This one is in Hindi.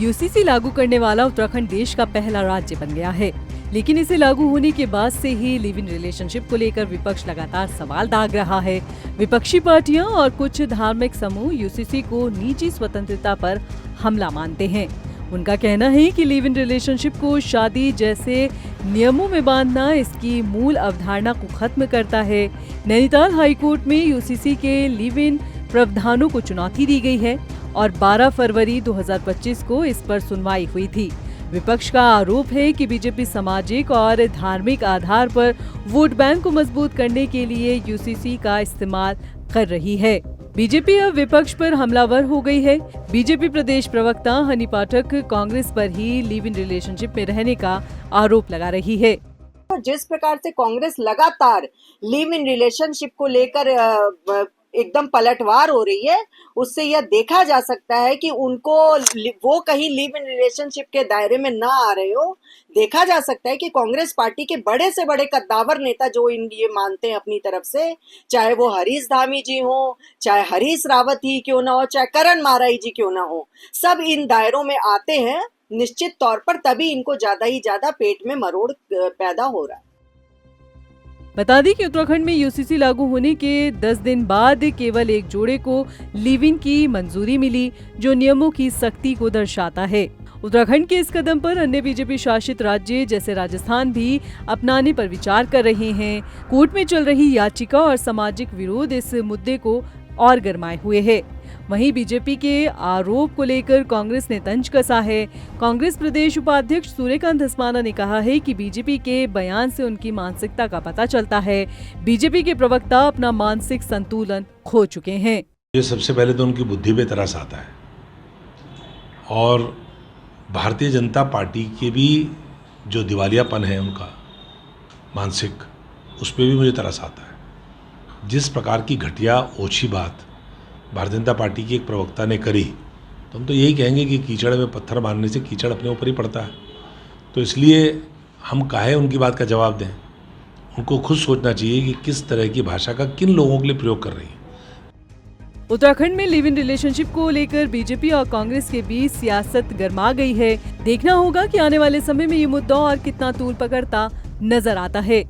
यूसीसी लागू करने वाला उत्तराखंड देश का पहला राज्य बन गया है, लेकिन इसे लागू होने के बाद से ही लिव इन रिलेशनशिप को लेकर विपक्ष लगातार सवाल दाग रहा है। विपक्षी पार्टियां और कुछ धार्मिक समूह यूसीसी को निजी स्वतंत्रता पर हमला मानते हैं। उनका कहना है कि लिव इन रिलेशनशिप को शादी जैसे नियमों में बांधना इसकी मूल अवधारणा को खत्म करता है। नैनीताल हाईकोर्ट में यूसीसी के लिव इन प्रावधानों को चुनौती दी गई है और 12 फरवरी 2025 को इस पर सुनवाई हुई थी। विपक्ष का आरोप है कि बीजेपी सामाजिक और धार्मिक आधार पर वोट बैंक को मजबूत करने के लिए यूसीसी का इस्तेमाल कर रही है। बीजेपी अब विपक्ष पर हमलावर हो गई है। बीजेपी प्रदेश प्रवक्ता हनी पाठक कांग्रेस पर ही लिव इन रिलेशनशिप में रहने का आरोप लगा रही है। जिस प्रकार से कांग्रेस लगातार लिव इन रिलेशनशिप को लेकर एकदम पलटवार हो रही है, उससे यह देखा जा सकता है कि उनको वो कहीं लिव इन रिलेशनशिप के दायरे में ना आ रहे हो। देखा जा सकता है कि कांग्रेस पार्टी के बड़े से बड़े कद्दावर नेता जो ये मानते हैं अपनी तरफ से, चाहे वो हरीश धामी जी हो, चाहे हरीश रावत ही क्यों ना हो, चाहे करण माराई जी क्यों ना हो, सब इन दायरों में आते हैं निश्चित तौर पर, तभी इनको ज्यादा ही ज्यादा पेट में मरोड़ पैदा हो रहा है। बता दें कि उत्तराखंड में यूसीसी लागू होने के 10 दिन बाद केवल एक जोड़े को लिव इन की मंजूरी मिली, जो नियमों की सख्ती को दर्शाता है। उत्तराखंड के इस कदम पर अन्य बीजेपी शासित राज्य जैसे राजस्थान भी अपनाने पर विचार कर रहे हैं। कोर्ट में चल रही याचिका और सामाजिक विरोध इस मुद्दे को और गरमाए हुए है। वहीं बीजेपी के आरोप को लेकर कांग्रेस ने तंज कसा है। कांग्रेस प्रदेश उपाध्यक्ष सूर्यकांत धस्माना ने कहा है कि बीजेपी के बयान से उनकी मानसिकता का पता चलता है। बीजेपी के प्रवक्ता अपना मानसिक संतुलन खो चुके हैं। ये सबसे पहले तो उनकी बुद्धि पे तरस आता है और भारतीय जनता पार्टी के भी जो दिवालियापन है उनका मानसिक, उस पर भी मुझे तरस आता है। जिस प्रकार की घटिया ओछी बात भारतीय जनता पार्टी की एक प्रवक्ता ने करी, तो हम तो यही कहेंगे कि कीचड़ में पत्थर मारने से कीचड़ अपने ऊपर ही पड़ता है। तो इसलिए हम काहे उनकी बात का जवाब दें। उनको खुद सोचना चाहिए कि किस तरह की भाषा का किन लोगों के लिए प्रयोग कर रही है। उत्तराखंड में लिव इन रिलेशनशिप को लेकर बीजेपी और कांग्रेस के बीच सियासत गरमा गई है। देखना होगा कि आने वाले समय में ये मुद्दा और कितना तूल पकड़ता नजर आता है।